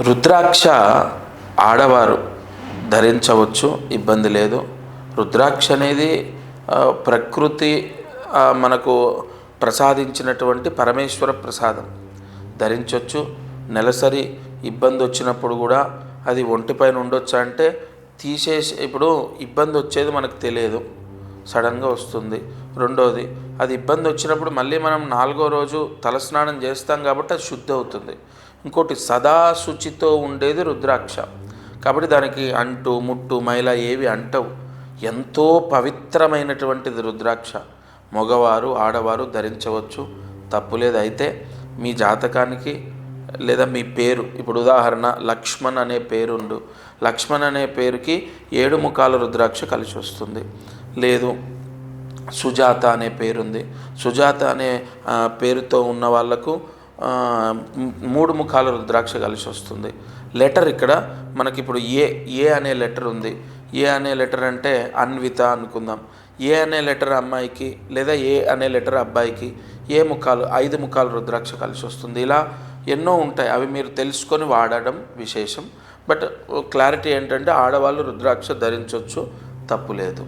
రుద్రాక్ష ఆడవారు ధరించవచ్చు, ఇబ్బంది లేదు. రుద్రాక్ష అనేది ప్రకృతి మనకు ప్రసాదించినటువంటి పరమేశ్వర ప్రసాదం. ధరించవచ్చు. నెలసరి ఇబ్బంది వచ్చినప్పుడు కూడా అది ఒంటిపైన ఉండొచ్చా అంటే తీసేసి, ఇప్పుడు ఇబ్బంది వచ్చేది మనకు తెలియదు, సడన్గా వస్తుంది. రెండోది, అది ఇబ్బంది వచ్చినప్పుడు మళ్ళీ మనం 4వ రోజు తలస్నానం చేస్తాం కాబట్టి అది శుద్ధి అవుతుంది. ఇంకోటి, సదా శుచితో ఉండేది రుద్రాక్ష. కాబట్టి దానికి అంటు ముట్టు మైల ఏవి అంటవు. ఎంతో పవిత్రమైనటువంటిది రుద్రాక్ష. మగవారు ఆడవారు ధరించవచ్చు, తప్పులేదు. అయితే మీ జాతకానికి లేదా మీ పేరు, ఇప్పుడు ఉదాహరణ లక్ష్మణ్ అనే పేరుండు, లక్ష్మణ్ అనే పేరుకి 7 ముఖాల రుద్రాక్ష కలిసి వస్తుంది. లేదు, సుజాత అనే పేరుంది, సుజాత అనే పేరుతో ఉన్న వాళ్లకు 3 ముఖాల రుద్రాక్ష కలిసి వస్తుంది. లెటర్ ఇక్కడ మనకి ఇప్పుడు ఏ అనే లెటర్ ఉంది. ఏ అనే లెటర్ అంటే అన్విత అనుకుందాం. ఏ అనే లెటర్ అమ్మాయికి లేదా ఏ అనే లెటర్ అబ్బాయికి 5 ముఖాల రుద్రాక్ష కలిసి వస్తుంది. ఇలా ఎన్నో ఉంటాయి, అవి మీరు తెలుసుకొని వాడడం విశేషం. బట్ క్లారిటీ ఏంటంటే ఆడవాళ్ళు రుద్రాక్ష ధరించవచ్చు, తప్పు లేదు.